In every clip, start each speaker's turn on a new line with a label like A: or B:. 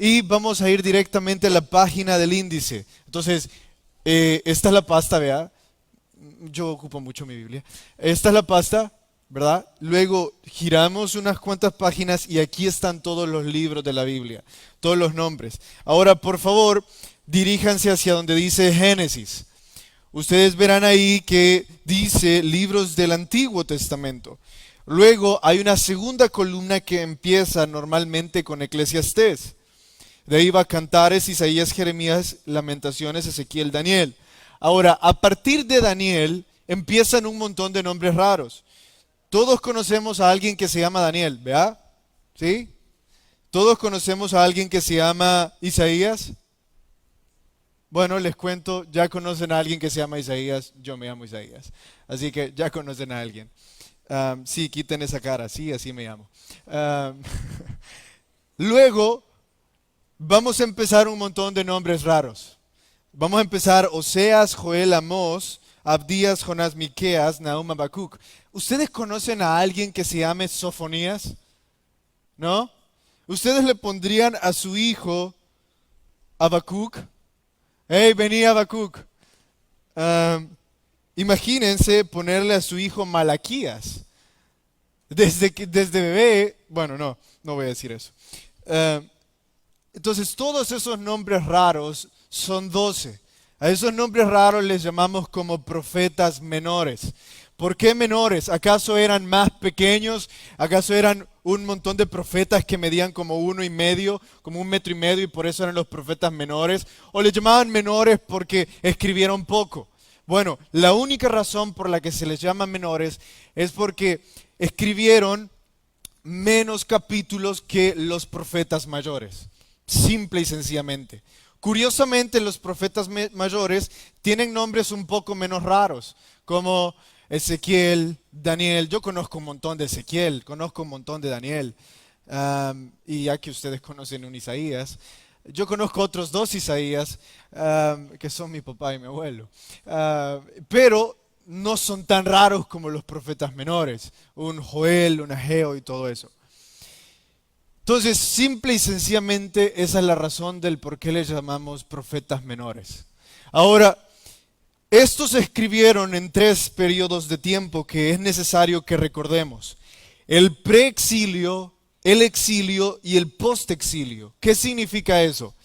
A: y vamos a ir directamente a la página del índice. Entonces, esta es la pasta, vea. Yo ocupo mucho mi Biblia. Esta es la pasta, ¿verdad? Luego giramos unas cuantas páginas y aquí están todos los libros de la Biblia, todos los nombres. Ahora, por favor, diríjanse hacia donde dice Génesis. Ustedes verán ahí que dice libros del Antiguo Testamento. Luego hay una segunda columna que empieza normalmente con Eclesiastés. De ahí va Cantares, Isaías, Jeremías, Lamentaciones, Ezequiel, Daniel. Ahora, a partir de Daniel empiezan un montón de nombres raros. Todos conocemos a alguien que se llama Daniel, ¿verdad? ¿Sí? Todos conocemos a alguien que se llama Isaías. Bueno, les cuento, ya conocen a alguien que se llama Isaías, yo me llamo Isaías. Así que ya conocen a alguien. Sí, quiten esa cara, sí, así me llamo. Luego, vamos a empezar un montón de nombres raros. Vamos a empezar Oseas, Joel, Amós, Abdías, Jonás, Miqueas, Nahum, Habacuc. ¿Ustedes conocen a alguien que se llame Sofonías? ¿No? ¿Ustedes le pondrían a su hijo Habacuc? Hey, vení Habacuc. Imagínense ponerle a su hijo Malaquías. Desde bebé, bueno, no voy a decir eso. Entonces, todos esos nombres raros son 12. A esos nombres raros les llamamos como profetas menores. ¿Por qué menores? ¿Acaso eran más pequeños? ¿Acaso eran un montón de profetas que medían como 1,5, como 1,5 metros y por eso eran los profetas menores? ¿O les llamaban menores porque escribieron poco? Bueno, la única razón por la que se les llama menores es porque escribieron menos capítulos que los profetas mayores. Simple y sencillamente. Curiosamente, los profetas mayores tienen nombres un poco menos raros, como Ezequiel, Daniel. Yo conozco un montón de Ezequiel, conozco un montón de Daniel. Y ya que ustedes conocen un Isaías, yo conozco otros 2 Isaías, que son mi papá y mi abuelo. Pero no son tan raros como los profetas menores, un Joel, un Ageo y todo eso. Entonces, simple y sencillamente, esa es la razón del por qué les llamamos profetas menores. Ahora, estos se escribieron en 3 periodos de tiempo que es necesario que recordemos. El preexilio, el exilio y el postexilio. ¿Qué significa eso?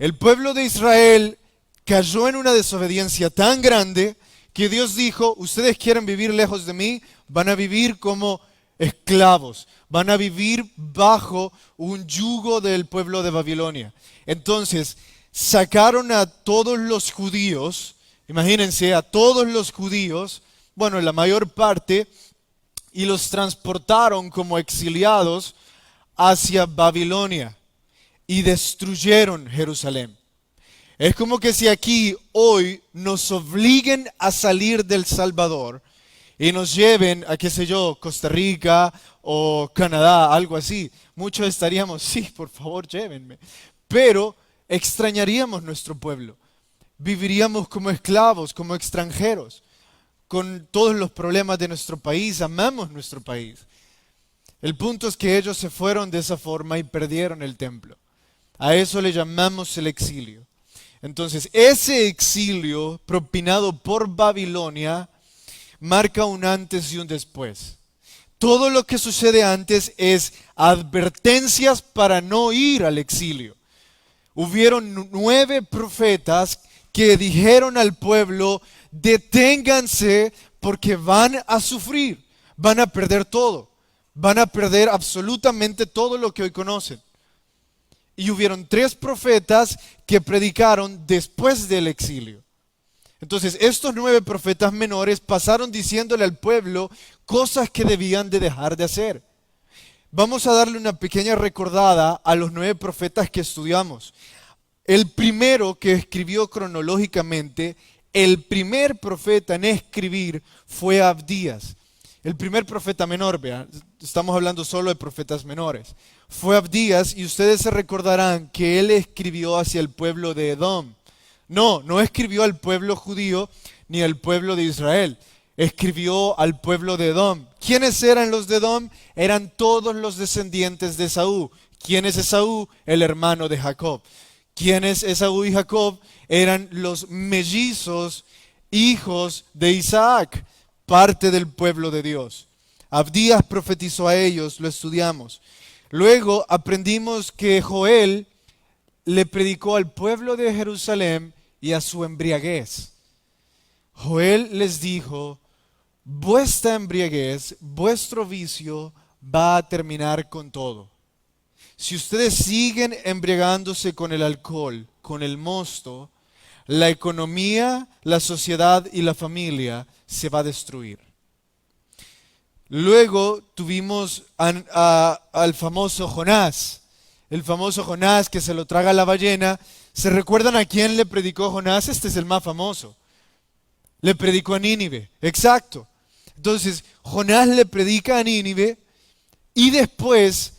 A: El pueblo de Israel cayó en una desobediencia tan grande que Dios dijo, ustedes quieren vivir lejos de mí, van a vivir como esclavos, van a vivir bajo un yugo del pueblo de Babilonia. Entonces, sacaron a todos los judíos, imagínense, a todos los judíos, bueno, la mayor parte, y los transportaron como exiliados hacia Babilonia y destruyeron Jerusalén. Es como que si aquí hoy nos obliguen a salir del Salvador y nos lleven a, qué sé yo, Costa Rica o Canadá, algo así. Muchos estaríamos, sí, por favor, llévenme. Pero extrañaríamos nuestro pueblo. Viviríamos como esclavos, como extranjeros, con todos los problemas de nuestro país. Amamos nuestro país. El punto es que ellos se fueron de esa forma y perdieron el templo. A eso le llamamos el exilio. Entonces, ese exilio propinado por Babilonia marca un antes y un después. Todo lo que sucede antes es advertencias para no ir al exilio. Hubieron 9 profetas que dijeron al pueblo, deténganse porque van a sufrir, van a perder todo, van a perder absolutamente todo lo que hoy conocen. Y hubieron 3 profetas que predicaron después del exilio. Entonces, estos 9 profetas menores pasaron diciéndole al pueblo cosas que debían de dejar de hacer. Vamos a darle una pequeña recordada a los 9 profetas que estudiamos. El primero que escribió cronológicamente, el primer profeta en escribir fue Abdías. El primer profeta menor, vean, estamos hablando solo de profetas menores. Fue Abdías y ustedes se recordarán que él escribió hacia el pueblo de Edom. No escribió al pueblo judío ni al pueblo de Israel. Escribió al pueblo de Edom. ¿Quiénes eran los de Edom? Eran todos los descendientes de Esaú. ¿Quién es Esaú? El hermano de Jacob. ¿Quién es Esaú y Jacob? Eran los mellizos hijos de Isaac, parte del pueblo de Dios. Abdías profetizó a ellos, lo estudiamos. Luego aprendimos que Joel le predicó al pueblo de Jerusalén y a su embriaguez. Joel les dijo: vuestra embriaguez, vuestro vicio va a terminar con todo. Si ustedes siguen embriagándose con el alcohol, con el mosto, la economía, la sociedad y la familia se va a destruir. Luego tuvimos al famoso Jonás, el famoso Jonás que se lo traga la ballena. ¿Se recuerdan a quién le predicó Jonás? Este es el más famoso. Le predicó a Nínive, exacto. Entonces, Jonás le predica a Nínive y después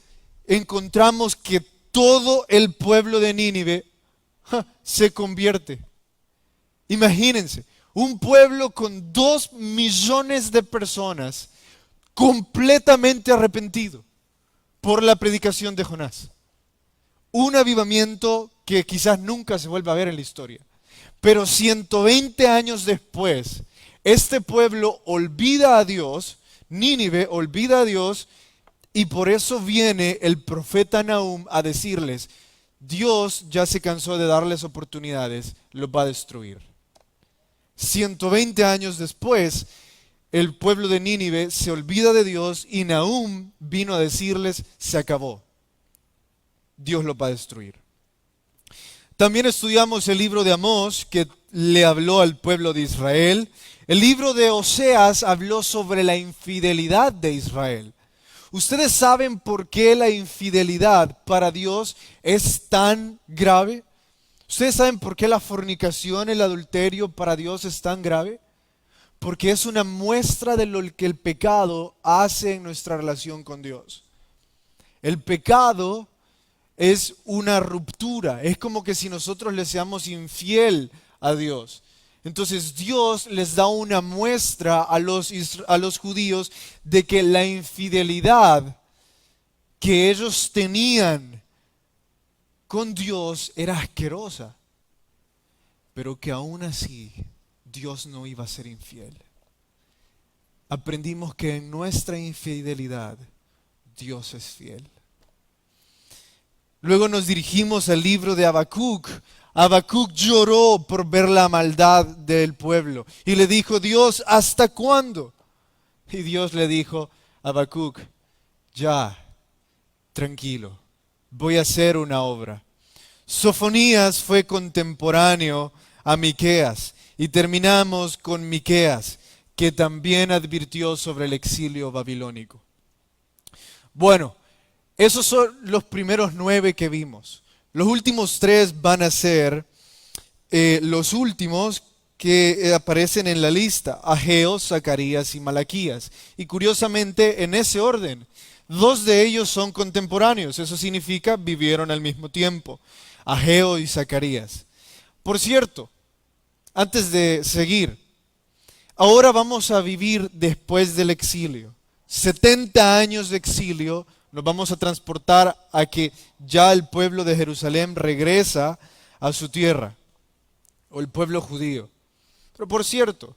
A: encontramos que todo el pueblo de Nínive se convierte. Imagínense, un pueblo con 2 millones de personas completamente arrepentido por la predicación de Jonás. Un avivamiento que quizás nunca se vuelva a ver en la historia. Pero 120 años después, este pueblo olvida a Dios, Nínive olvida a Dios, y por eso viene el profeta Nahum a decirles: Dios ya se cansó de darles oportunidades, los va a destruir. 120 años después, el pueblo de Nínive se olvida de Dios y Nahum vino a decirles: se acabó, Dios los va a destruir. También estudiamos el libro de Amós, que le habló al pueblo de Israel. El libro de Oseas habló sobre la infidelidad de Israel. ¿Ustedes saben por qué la infidelidad para Dios es tan grave? ¿Ustedes saben por qué la fornicación, el adulterio para Dios es tan grave? Porque es una muestra de lo que el pecado hace en nuestra relación con Dios. El pecado es una ruptura, es como que si nosotros le seamos infiel a Dios. Entonces Dios les da una muestra a los judíos de que la infidelidad que ellos tenían con Dios era asquerosa, pero que aún así Dios no iba a ser infiel. Aprendimos que en nuestra infidelidad Dios es fiel. Luego nos dirigimos al libro de Habacuc. Habacuc lloró por ver la maldad del pueblo y le dijo: Dios, ¿hasta cuándo? Y Dios le dijo: Habacuc, ya, tranquilo, voy a hacer una obra. Sofonías fue contemporáneo a Miqueas y terminamos con Miqueas, que también advirtió sobre el exilio babilónico. Bueno, esos son los primeros 9 que vimos. Los últimos 3 van a ser los últimos que aparecen en la lista: Ageo, Zacarías y Malaquías. Y curiosamente, en ese orden, 2 de ellos son contemporáneos. Eso significa vivieron al mismo tiempo: Ageo y Zacarías. Por cierto, antes de seguir, ahora vamos a vivir después del exilio. 70 años de exilio. Nos vamos a transportar a que ya el pueblo de Jerusalén regresa a su tierra, o el pueblo judío. Pero por cierto,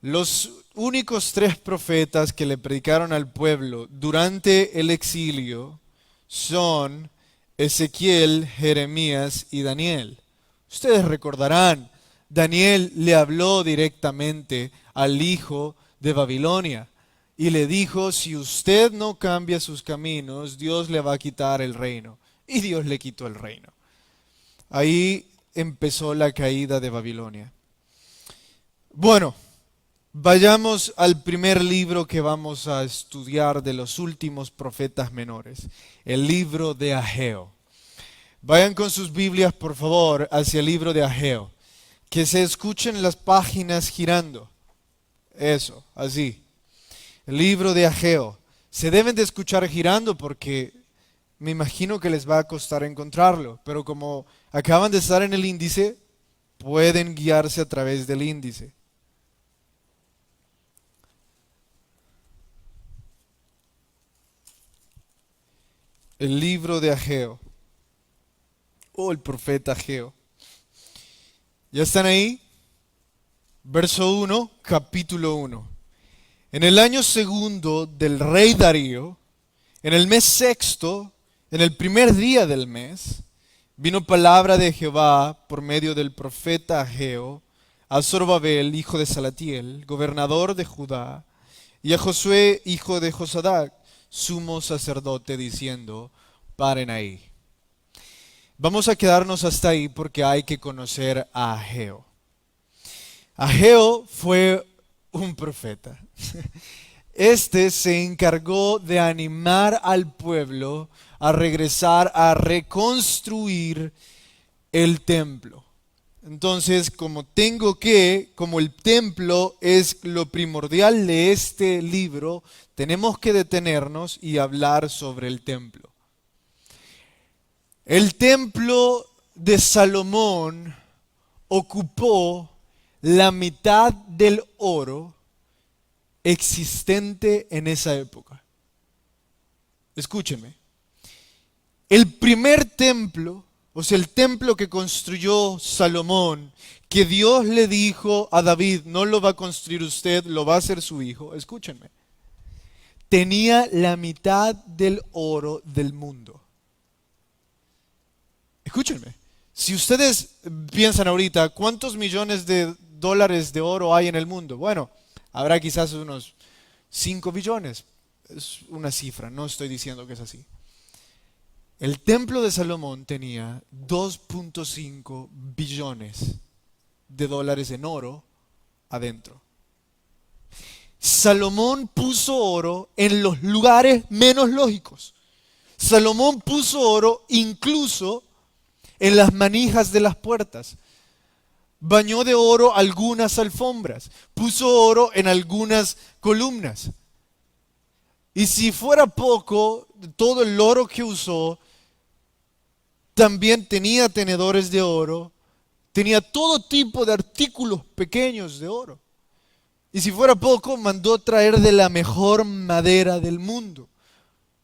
A: los únicos 3 profetas que le predicaron al pueblo durante el exilio son Ezequiel, Jeremías y Daniel. Ustedes recordarán, Daniel le habló directamente al hijo de Babilonia. Y le dijo: si usted no cambia sus caminos, Dios le va a quitar el reino. Y Dios le quitó el reino. Ahí empezó la caída de Babilonia. Bueno, vayamos al primer libro que vamos a estudiar de los últimos profetas menores. El libro de Ageo. Vayan con sus Biblias, por favor, hacia el libro de Ageo. Que se escuchen las páginas girando. Eso, así. El libro de Ageo. Se deben de escuchar girando porque me imagino que les va a costar encontrarlo, pero como acaban de estar en el índice, pueden guiarse a través del índice. el libro de Ageo, o el profeta Ageo. ¿Ya están ahí? Verso 1, capítulo 1. En el año segundo del rey Darío, en el mes sexto, en el primer día del mes, vino palabra de Jehová por medio del profeta Ageo a Zorobabel, hijo de Salatiel, gobernador de Judá, y a Josué, hijo de Josadac, sumo sacerdote, diciendo: paren ahí. Vamos a quedarnos hasta ahí porque hay que conocer a Ageo. Ageo fue un profeta. Este se encargó de animar al pueblo a regresar a reconstruir el templo. Entonces, como el templo es lo primordial de este libro, tenemos que detenernos y hablar sobre el templo. El templo de Salomón ocupó la mitad del oro existente en esa época. Escúchenme. El primer templo, o sea, el templo que construyó Salomón, que Dios le dijo a David: no lo va a construir usted, lo va a hacer su hijo. Escúchenme. Tenía la mitad del oro del mundo. Escúchenme. Si ustedes piensan ahorita, ¿cuántos millones de dólares de oro hay en el mundo? Bueno, habrá quizás unos 5 billones. Es una cifra, no estoy diciendo que es así. El templo de Salomón tenía 2.5 billones de dólares en oro adentro. Salomón puso oro en los lugares menos lógicos. Salomón puso oro incluso en las manijas de las puertas. Bañó de oro algunas alfombras. Puso oro en algunas columnas. Y si fuera poco, todo el oro que usó, también tenía tenedores de oro, tenía todo tipo de artículos pequeños de oro. Y si fuera poco, mandó traer de la mejor madera del mundo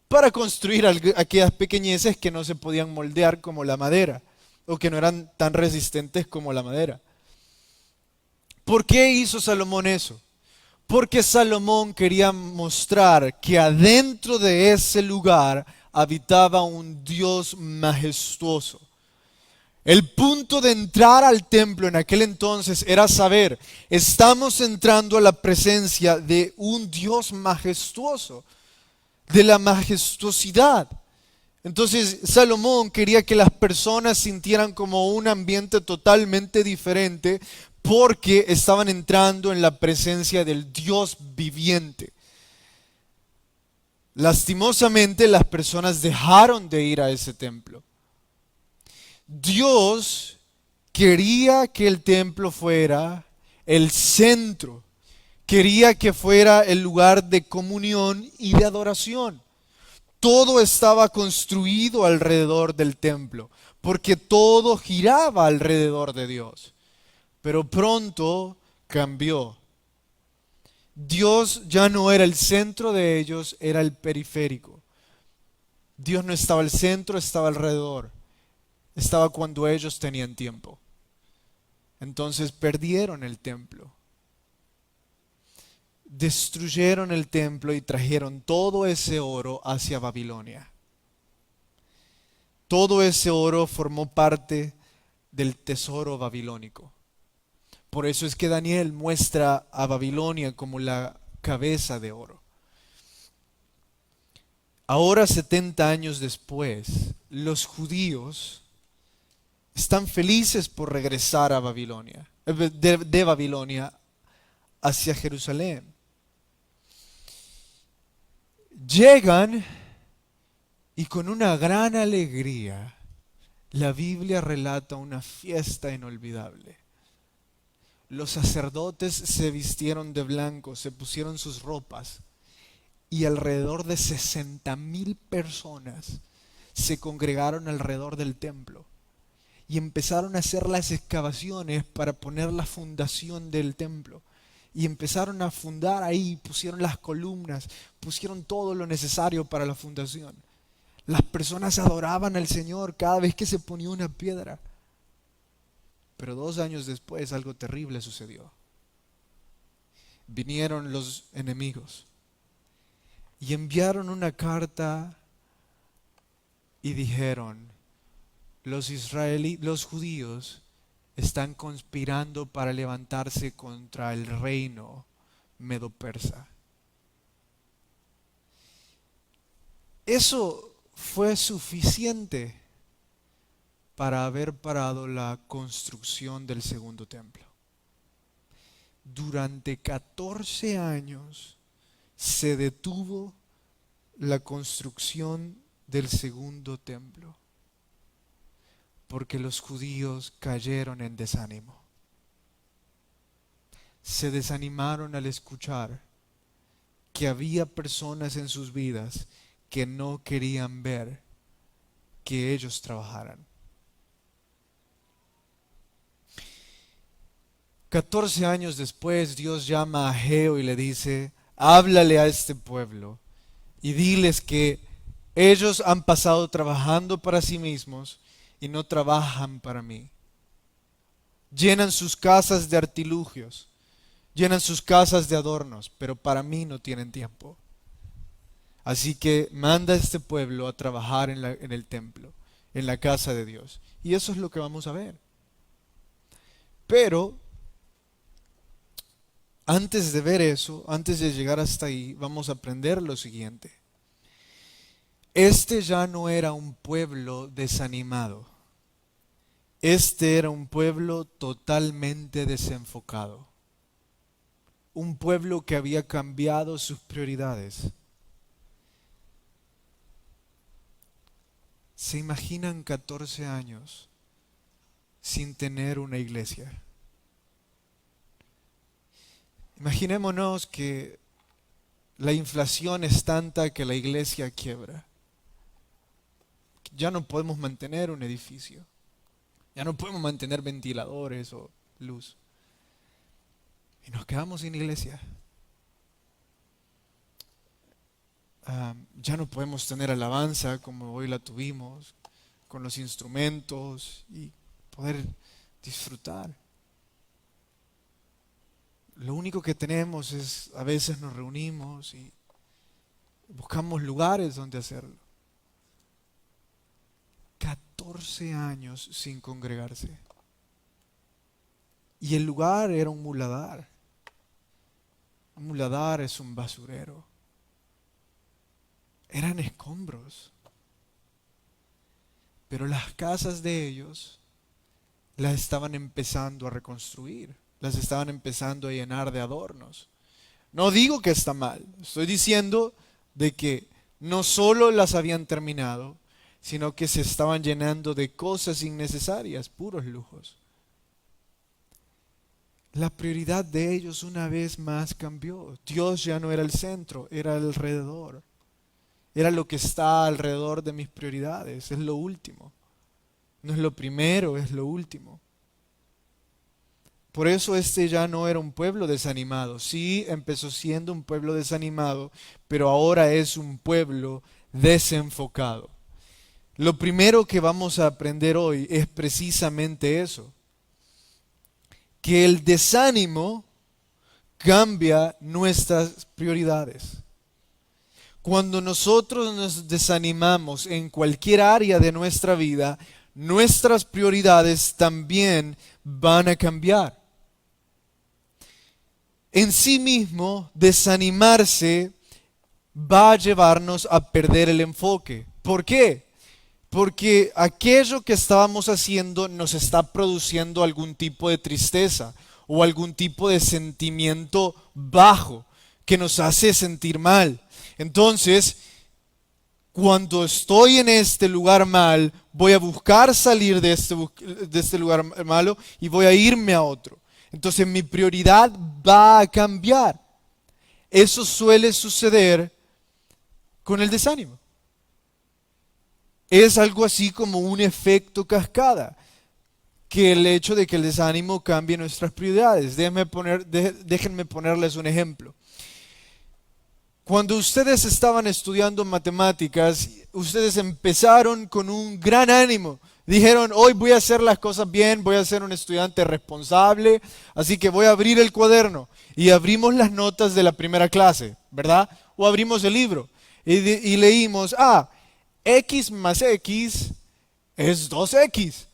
A: para construir aquellas pequeñeces que no se podían moldear como la madera o que no eran tan resistentes como la madera. ¿Por qué hizo Salomón eso? Porque Salomón quería mostrar que adentro de ese lugar habitaba un Dios majestuoso. El punto de entrar al templo en aquel entonces era saber: estamos entrando a la presencia de un Dios majestuoso, de la majestuosidad. Entonces Salomón quería que las personas sintieran como un ambiente totalmente diferente, porque estaban entrando en la presencia del Dios viviente. Lastimosamente, las personas dejaron de ir a ese templo. Dios quería que el templo fuera el centro, quería que fuera el lugar de comunión y de adoración. Todo estaba construido alrededor del templo, porque todo giraba alrededor de Dios. Pero pronto cambió. Dios ya no era el centro de ellos, era el periférico. Dios no estaba al centro, estaba alrededor. Estaba cuando ellos tenían tiempo. Entonces perdieron el templo. Destruyeron el templo y trajeron todo ese oro hacia Babilonia. Todo ese oro formó parte del tesoro babilónico. Por eso es que Daniel muestra a Babilonia como la cabeza de oro. Ahora, 70 años después, los judíos están felices por regresar a Babilonia, de Babilonia hacia Jerusalén. Llegan y con una gran alegría, la Biblia relata una fiesta inolvidable. Los sacerdotes se vistieron de blanco, se pusieron sus ropas, y alrededor de 60,000 personas se congregaron alrededor del templo y empezaron a hacer las excavaciones para poner la fundación del templo. Y empezaron a fundar ahí, pusieron las columnas, pusieron todo lo necesario para la fundación. Las personas adoraban al Señor cada vez que se ponía una piedra. Pero 2 años después algo terrible sucedió. Vinieron los enemigos y enviaron una carta y dijeron: los judíos están conspirando para levantarse contra el reino medo-persa. Eso fue suficiente para haber parado la construcción del segundo templo. Durante 14 años se detuvo la construcción del segundo templo, porque los judíos cayeron en desánimo. Se desanimaron al escuchar que había personas en sus vidas que no querían ver que ellos trabajaran. 14 años después, Dios llama a Ageo y le dice: háblale a este pueblo y diles que ellos han pasado trabajando para sí mismos y no trabajan para mí. Llenan sus casas de artilugios, llenan sus casas de adornos, pero para mí no tienen tiempo. Así que manda a este pueblo a trabajar en el templo, en la casa de Dios. Y eso es lo que vamos a ver. Pero antes de ver eso, antes de llegar hasta ahí, vamos a aprender lo siguiente. Este ya no era un pueblo desanimado. Este era un pueblo totalmente desenfocado. Un pueblo que había cambiado sus prioridades. ¿Se imaginan 14 años sin tener una iglesia? Imaginémonos que la inflación es tanta que la iglesia quiebra. Ya no podemos mantener un edificio. Ya no podemos mantener ventiladores o luz. Y nos quedamos sin iglesia. Ya no podemos tener alabanza como hoy la tuvimos, con los instrumentos y poder disfrutar. Lo único que tenemos es, a veces nos reunimos y buscamos lugares donde hacerlo. 14 años sin congregarse. Y el lugar era un muladar. Un muladar es un basurero. Eran escombros. Pero las casas de ellos las estaban empezando a reconstruir. Las estaban empezando a llenar de adornos. No digo que está mal. Estoy diciendo de que no solo las habían terminado, sino que se estaban llenando de cosas innecesarias, puros lujos. La prioridad de ellos una vez más cambió. Dios ya no era el centro, era el alrededor. Era lo que está alrededor de mis prioridades, es lo último. No es lo primero, es lo último. Por eso este ya no era un pueblo desanimado. Sí, empezó siendo un pueblo desanimado, pero ahora es un pueblo desenfocado. Lo primero que vamos a aprender hoy es precisamente eso. Que el desánimo cambia nuestras prioridades. Cuando nosotros nos desanimamos en cualquier área de nuestra vida, nuestras prioridades también van a cambiar. En sí mismo, desanimarse va a llevarnos a perder el enfoque. ¿Por qué? Porque aquello que estábamos haciendo nos está produciendo algún tipo de tristeza o algún tipo de sentimiento bajo que nos hace sentir mal. Entonces, cuando estoy en este lugar mal, voy a buscar salir de este lugar malo y voy a irme a otro. Entonces mi prioridad va a cambiar. Eso suele suceder con el desánimo. Es algo así como un efecto cascada, que el hecho de que el desánimo cambie nuestras prioridades. Déjenme ponerles un ejemplo. Cuando ustedes estaban estudiando matemáticas, ustedes empezaron con un gran ánimo. Dijeron, hoy voy a hacer las cosas bien, voy a ser un estudiante responsable, así que voy a abrir el cuaderno. Y abrimos las notas de la primera clase, ¿verdad? O abrimos el libro y leímos, x más x es 2x.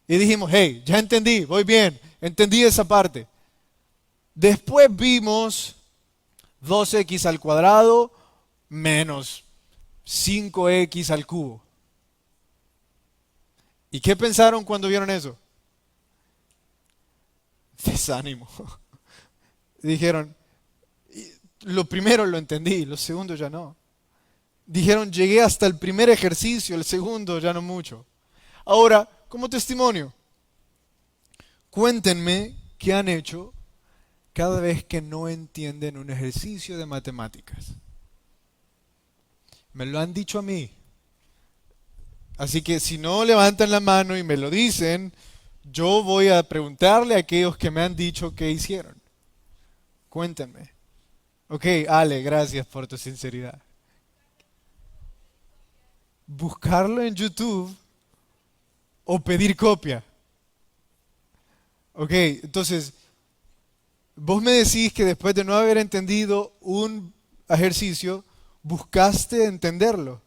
A: Y dijimos, hey, ya entendí, voy bien, entendí esa parte. Después vimos 2x al cuadrado menos 5x al cubo. ¿Y qué pensaron cuando vieron eso? Desánimo. Dijeron, lo primero lo entendí, lo segundo ya no. Dijeron, llegué hasta el primer ejercicio, el segundo ya no mucho. Ahora, como testimonio, cuéntenme qué han hecho cada vez que no entienden un ejercicio de matemáticas. Me lo han dicho a mí. Así que si no levantan la mano y me lo dicen, yo voy a preguntarle a aquellos que me han dicho qué hicieron. Cuéntenme. Ok, Ale, gracias por tu sinceridad. Buscarlo en YouTube o pedir copia. Ok, entonces, vos me decís que después de no haber entendido un ejercicio, buscaste entenderlo.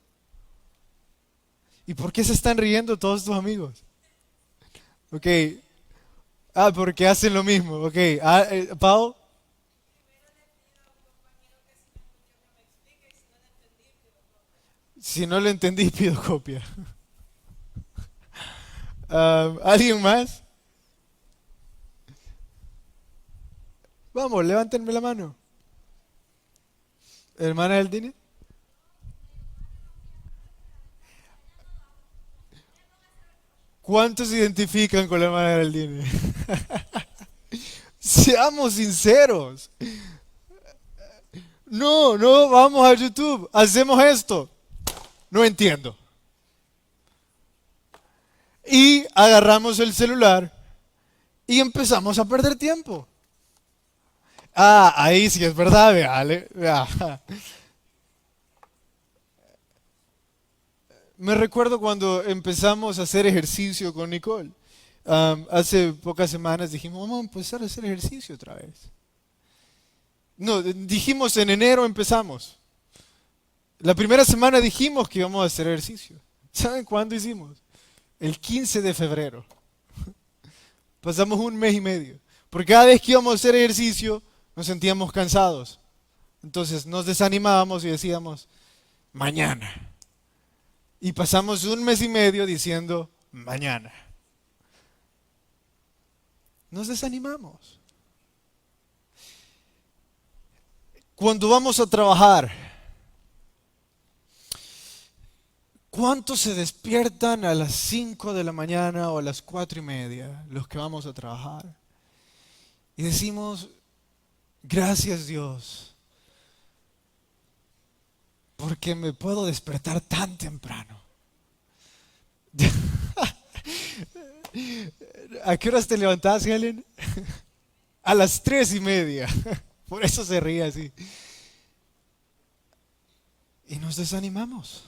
A: ¿Y por qué se están riendo todos tus amigos? Ok. Porque hacen lo mismo. Ok. Pau. Si no lo entendí, pido copia. ¿Alguien más? Vamos, levántenme la mano. Hermana del Dine. ¿Cuántos se identifican con la hermana del Dine? Seamos sinceros. No, no, vamos a YouTube. Hacemos esto. No entiendo. Y agarramos el celular y empezamos a perder tiempo. Ahí sí es verdad, vea. Me recuerdo cuando empezamos a hacer ejercicio con Nicole. Hace pocas semanas dijimos, vamos a empezar a hacer ejercicio otra vez. No, dijimos en enero empezamos. La primera semana dijimos que íbamos a hacer ejercicio. ¿Saben cuándo hicimos? El 15 de febrero. Pasamos un mes y medio. Porque cada vez que íbamos a hacer ejercicio nos sentíamos cansados. Entonces nos desanimábamos y decíamos, mañana. Y pasamos un mes y medio diciendo, mañana. Nos desanimamos. Cuando vamos a trabajar, ¿cuántos se despiertan a las 5 de la mañana o a las 4:30 los que vamos a trabajar? Y decimos, gracias Dios, porque me puedo despertar tan temprano. ¿A qué horas te levantás, Helen? A las 3:30. Por eso se ríe así. Y nos desanimamos.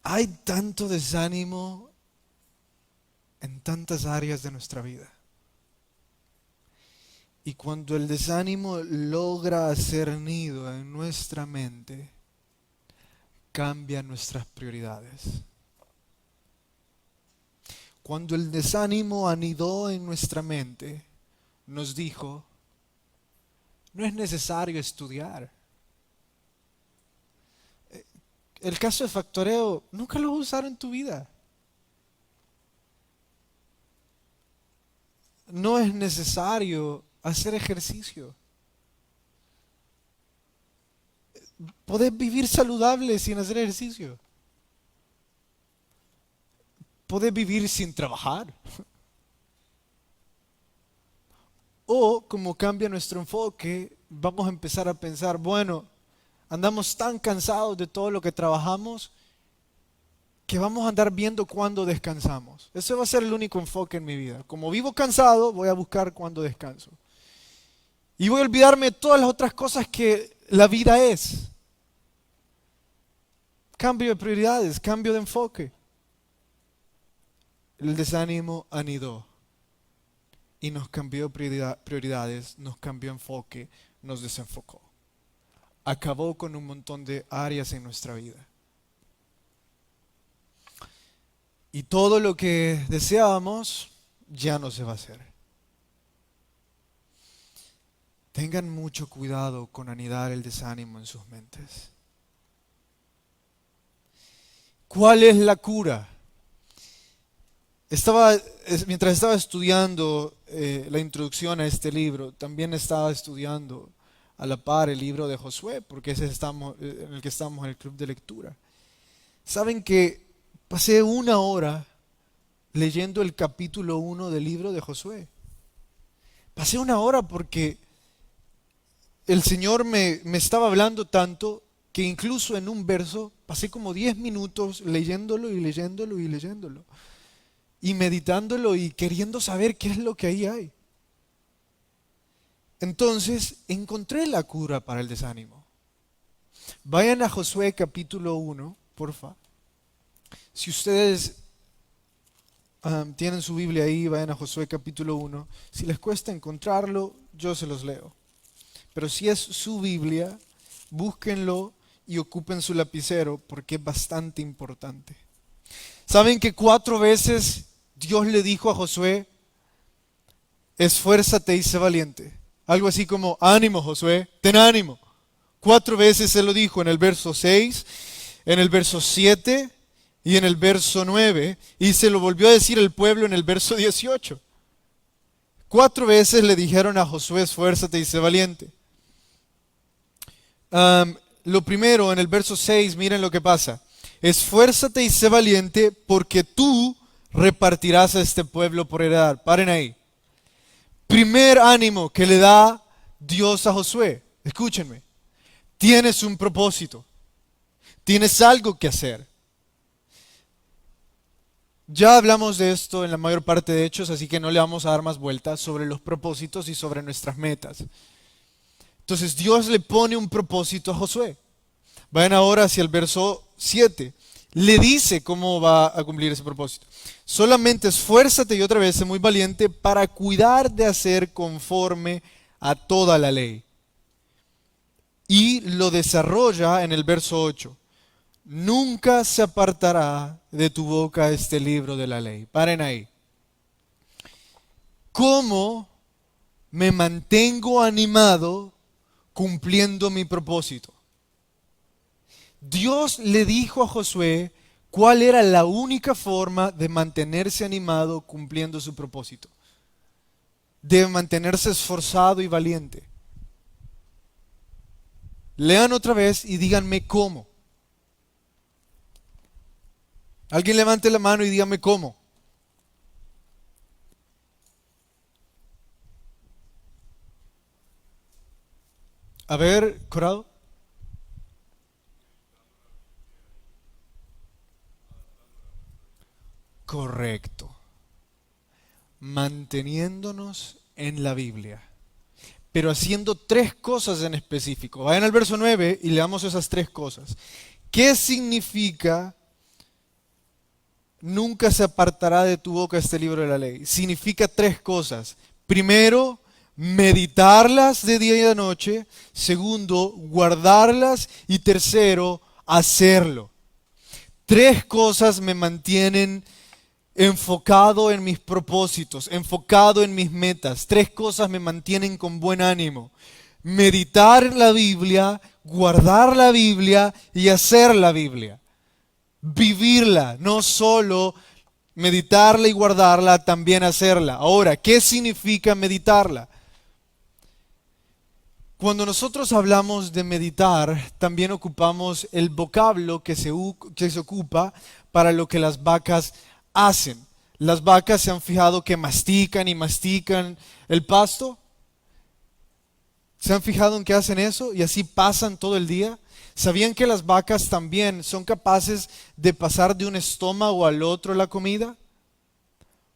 A: Hay tanto desánimo en tantas áreas de nuestra vida. Y cuando el desánimo logra hacer nido en nuestra mente, cambia nuestras prioridades. Cuando el desánimo anidó en nuestra mente, nos dijo, no es necesario estudiar. El caso de factoreo, nunca lo vas a usar en tu vida. No es necesario hacer ejercicio. Podés vivir saludable sin hacer ejercicio. Podés vivir sin trabajar. O como cambia nuestro enfoque, vamos a empezar a pensar, bueno, andamos tan cansados de todo lo que trabajamos que vamos a andar viendo cuándo descansamos. Ese va a ser el único enfoque en mi vida. Como vivo cansado, voy a buscar cuándo descanso. Y voy a olvidarme de todas las otras cosas que la vida es. Cambio de prioridades, cambio de enfoque. El desánimo anidó y nos cambió prioridades, nos cambió enfoque, nos desenfocó. Acabó con un montón de áreas en nuestra vida. Y todo lo que deseábamos ya no se va a hacer. Tengan mucho cuidado con anidar el desánimo en sus mentes. ¿Cuál es la cura? Mientras estaba estudiando la introducción a este libro, también estaba estudiando a la par el libro de Josué, porque ese en el que estamos en el club de lectura. ¿Saben que pasé 1 hora leyendo el capítulo 1 del libro de Josué? Pasé 1 hora porque el Señor me estaba hablando tanto que incluso en un verso pasé como 10 minutos leyéndolo y leyéndolo y leyéndolo. Y meditándolo y queriendo saber qué es lo que ahí hay. Entonces encontré la cura para el desánimo. Vayan a Josué capítulo 1, porfa. Si ustedes tienen su Biblia ahí, vayan a Josué capítulo 1. Si les cuesta encontrarlo, yo se los leo. Pero si es su Biblia, búsquenlo y ocupen su lapicero porque es bastante importante. ¿Saben que 4 veces Dios le dijo a Josué, esfuérzate y sé valiente? Algo así como, ánimo Josué, ten ánimo. 4 veces se lo dijo en el verso 6, en el verso 7 y en el verso 9. Y se lo volvió a decir al pueblo en el verso 18. 4 veces le dijeron a Josué, esfuérzate y sé valiente. Lo primero, en el verso 6, miren lo que pasa. Esfuérzate y sé valiente porque tú repartirás a este pueblo por heredad. Paren ahí. Primer ánimo que le da Dios a Josué. Escúchenme. Tienes un propósito. Tienes algo que hacer. Ya hablamos de esto en la mayor parte de Hechos, así que no le vamos a dar más vueltas sobre los propósitos y sobre nuestras metas. Entonces Dios le pone un propósito a Josué. Vayan ahora hacia el verso 7. Le dice cómo va a cumplir ese propósito. Solamente esfuérzate, y otra vez sé muy valiente, para cuidar de hacer conforme a toda la ley. Y lo desarrolla en el verso 8. Nunca se apartará de tu boca este libro de la ley. Paren ahí. ¿Cómo me mantengo animado cumpliendo mi propósito? Dios le dijo a Josué cuál era la única forma de mantenerse animado cumpliendo su propósito. De mantenerse esforzado y valiente. Lean otra vez y díganme cómo. Alguien levante la mano y dígame cómo. A ver, Corado. Correcto. Manteniéndonos en la Biblia. Pero haciendo 3 cosas en específico. Vayan al verso 9 y leamos esas 3 cosas. ¿Qué significa nunca se apartará de tu boca este libro de la ley? Significa 3 cosas. Primero, meditarlas de día y de noche. Segundo, guardarlas. Y tercero, hacerlo. 3 cosas me mantienen enfocado en mis propósitos, enfocado en mis metas. 3 cosas me mantienen con buen ánimo. Meditar la Biblia, guardar la Biblia y hacer la Biblia. Vivirla, no solo meditarla y guardarla, también hacerla. Ahora, ¿qué significa meditarla? Cuando nosotros hablamos de meditar, también ocupamos el vocablo que se ocupa para lo que las vacas hacen. Las vacas se han fijado que mastican y mastican el pasto. ¿Se han fijado en que hacen eso? Y así pasan todo el día. ¿Sabían que las vacas también son capaces de pasar de un estómago al otro la comida?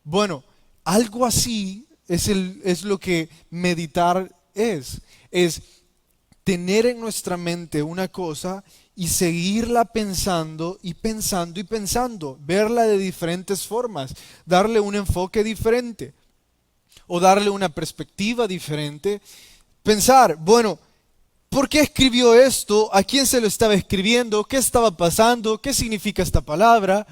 A: Bueno, algo así es lo que meditar es tener en nuestra mente una cosa y seguirla pensando y pensando y pensando, verla de diferentes formas, darle un enfoque diferente o darle una perspectiva diferente. Pensar, bueno, ¿por qué escribió esto? ¿A quién se lo estaba escribiendo? ¿Qué estaba pasando? ¿Qué significa esta palabra?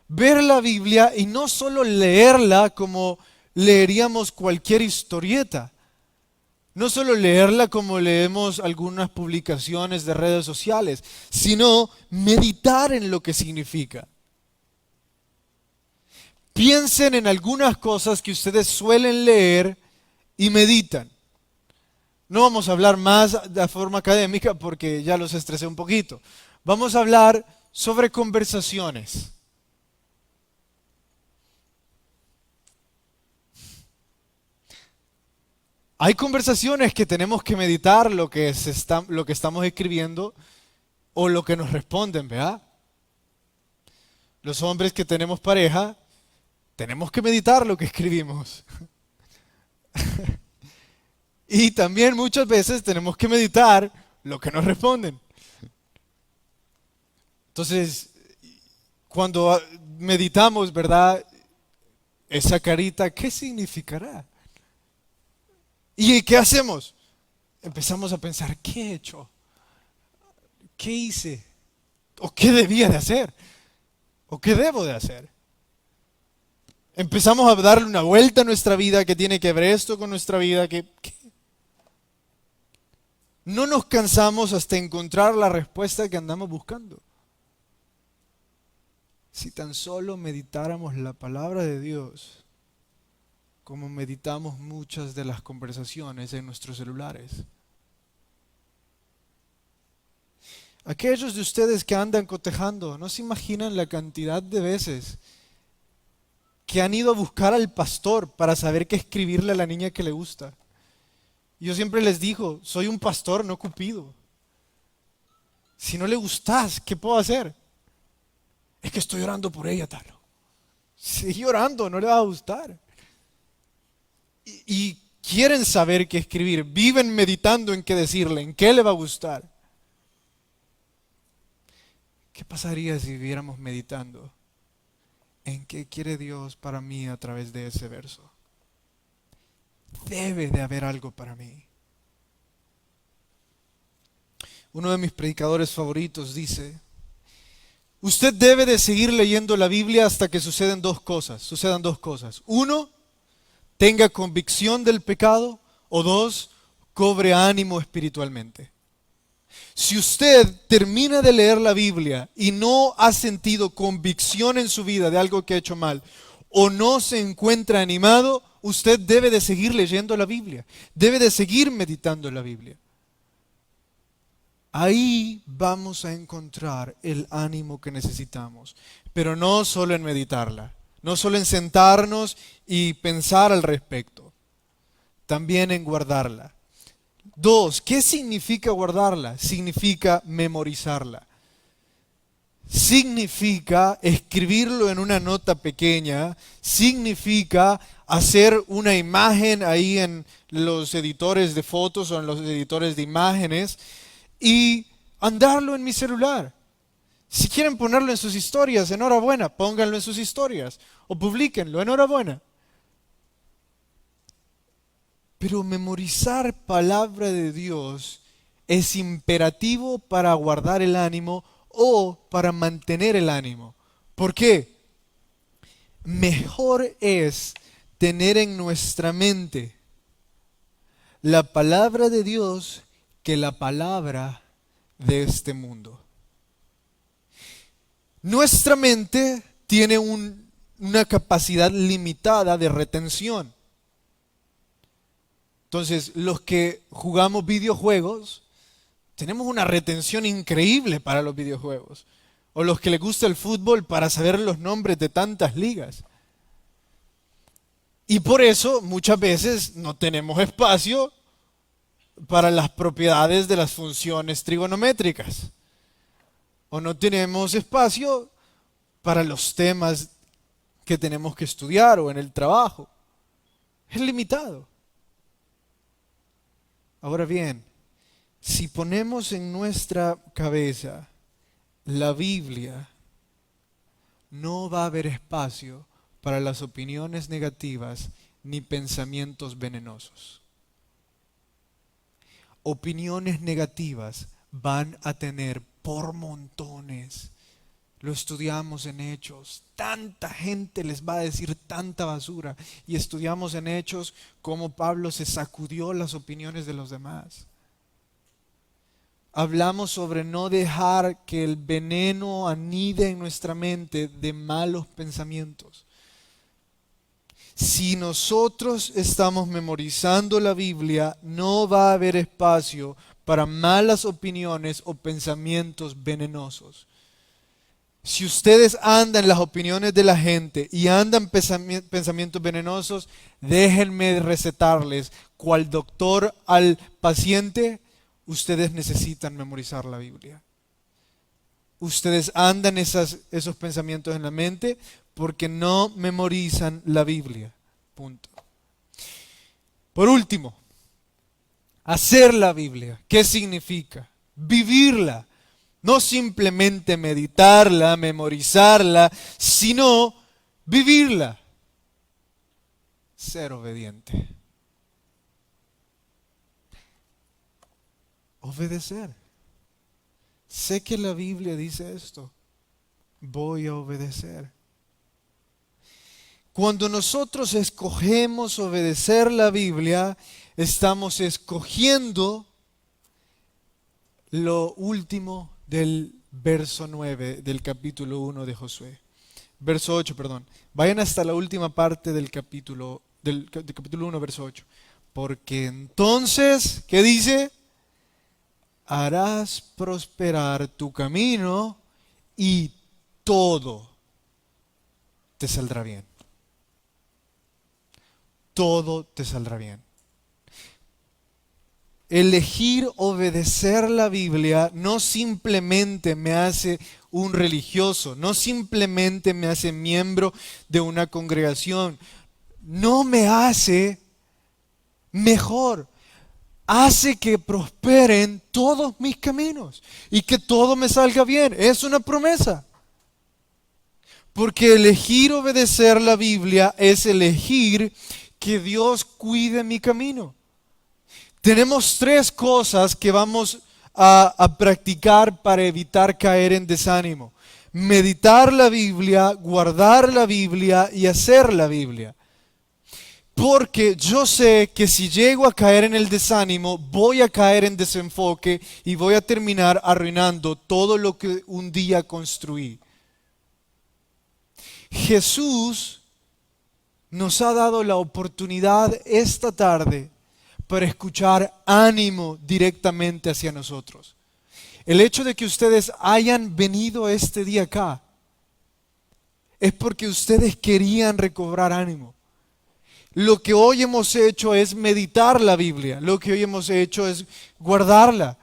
A: Ver la Biblia y no solo leerla como leeríamos cualquier historieta. No solo leerla como leemos algunas publicaciones de redes sociales, sino meditar en lo que significa. Piensen en algunas cosas que ustedes suelen leer y meditan. No vamos a hablar más de forma académica porque ya los estresé un poquito. Vamos a hablar sobre conversaciones. Hay conversaciones que tenemos que meditar lo que estamos escribiendo o lo que nos responden, ¿verdad? Los hombres que tenemos pareja, tenemos que meditar lo que escribimos. Y también muchas veces tenemos que meditar lo que nos responden. Entonces, cuando meditamos, ¿verdad? Esa carita, ¿qué significará? ¿Y qué hacemos? Empezamos a pensar, ¿qué he hecho? ¿Qué hice? ¿O qué debía de hacer? ¿O qué debo de hacer? Empezamos a darle una vuelta a nuestra vida, que tiene que ver esto con nuestra vida, que no nos cansamos hasta encontrar la respuesta que andamos buscando. Si tan solo meditáramos la palabra de Dios, como meditamos muchas de las conversaciones en nuestros celulares. Aquellos de ustedes que andan cotejando, no se imaginan la cantidad de veces que han ido a buscar al pastor para saber qué escribirle a la niña que le gusta. Yo siempre les digo, soy un pastor, no Cupido. Si no le gustas, ¿qué puedo hacer? Es que estoy orando por ella, Talo. Sigue orando, no le va a gustar. Y quieren saber qué escribir, viven meditando en qué decirle, en qué le va a gustar. ¿Qué pasaría si viviéramos meditando en qué quiere Dios para mí a través de ese verso? Debe de haber algo para mí. Uno de mis predicadores favoritos dice, usted debe de seguir leyendo la Biblia hasta que sucedan dos cosas. Uno, tenga convicción del pecado, o dos, cobre ánimo espiritualmente. Si usted termina de leer la Biblia y no ha sentido convicción en su vida de algo que ha hecho mal, o no se encuentra animado, usted debe de seguir leyendo la Biblia, debe de seguir meditando en la Biblia. Ahí vamos a encontrar el ánimo que necesitamos, pero no solo en meditarla, no solo en sentarnos y pensar al respecto, también en guardarla. Dos, ¿qué significa guardarla? Significa memorizarla. Significa escribirlo en una nota pequeña, significa hacer una imagen ahí en los editores de fotos o en los editores de imágenes y andarlo en mi celular. Si quieren ponerlo en sus historias, enhorabuena, pónganlo en sus historias o publíquenlo, enhorabuena. Pero memorizar palabra de Dios es imperativo para guardar el ánimo o para mantener el ánimo. ¿Por qué? Mejor es tener en nuestra mente la palabra de Dios que la palabra de este mundo. Nuestra mente tiene una capacidad limitada de retención. Entonces, los que jugamos videojuegos, tenemos una retención increíble para los videojuegos. O los que les gusta el fútbol para saber los nombres de tantas ligas. Y por eso muchas veces no tenemos espacio para las propiedades de las funciones trigonométricas. O no tenemos espacio para los temas que tenemos que estudiar o en el trabajo. Es limitado. Ahora bien, si ponemos en nuestra cabeza la Biblia, no va a haber espacio para las opiniones negativas ni pensamientos venenosos. Opiniones negativas van a tener por montones. Lo estudiamos en Hechos. Tanta gente les va a decir tanta basura. Y estudiamos en Hechos cómo Pablo se sacudió las opiniones de los demás. Hablamos sobre no dejar que el veneno anide en nuestra mente de malos pensamientos. Si nosotros estamos memorizando la Biblia, no va a haber espacio para malas opiniones o pensamientos venenosos. Si ustedes andan en las opiniones de la gente y andan pensamientos venenosos, déjenme recetarles, cual doctor al paciente, ustedes necesitan memorizar la Biblia. Ustedes andan esos pensamientos en la mente porque no memorizan la Biblia. Punto. Por último, hacer la Biblia. ¿Qué significa? Vivirla. No simplemente meditarla, memorizarla, sino vivirla. Ser obediente. Obedecer. Sé que la Biblia dice esto. Voy a obedecer. Cuando nosotros escogemos obedecer la Biblia, estamos escogiendo lo último del verso 9 del capítulo 1 de Josué. Verso 8, perdón. Vayan hasta la última parte del capítulo 1, verso 8. Porque entonces, ¿qué dice? Harás prosperar tu camino y todo te saldrá bien. Todo te saldrá bien. Elegir obedecer la Biblia no simplemente me hace un religioso, no simplemente me hace miembro de una congregación, no me hace mejor, hace que prosperen todos mis caminos y que todo me salga bien. Es una promesa. Porque elegir obedecer la Biblia es elegir que Dios cuide mi camino. Tenemos 3 cosas que vamos a practicar para evitar caer en desánimo. Meditar la Biblia, guardar la Biblia y hacer la Biblia. Porque yo sé que si llego a caer en el desánimo, voy a caer en desenfoque y voy a terminar arruinando todo lo que un día construí. Jesús nos ha dado la oportunidad esta tarde para escuchar ánimo directamente hacia nosotros. El hecho de que ustedes hayan venido este día acá es porque ustedes querían recobrar ánimo. Lo que hoy hemos hecho es meditar la Biblia, lo que hoy hemos hecho es guardarla,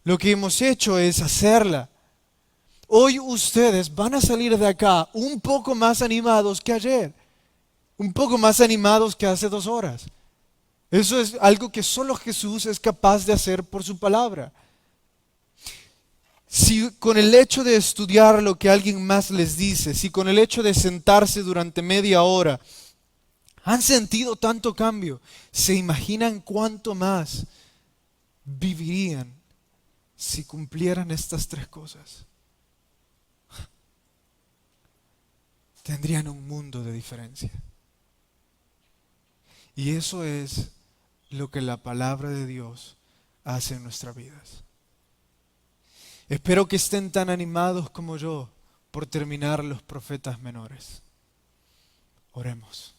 A: lo que hemos hecho es hacerla. Hoy ustedes van a salir de acá un poco más animados que ayer, un poco más animados que hace 2 horas. Eso es algo que solo Jesús es capaz de hacer por su palabra. Si con el hecho de estudiar lo que alguien más les dice, si con el hecho de sentarse durante media hora, han sentido tanto cambio, ¿se imaginan cuánto más vivirían si cumplieran estas 3 cosas? Tendrían un mundo de diferencia. Y eso es lo que la palabra de Dios hace en nuestras vidas. Espero que estén tan animados como yo por terminar los profetas menores. Oremos.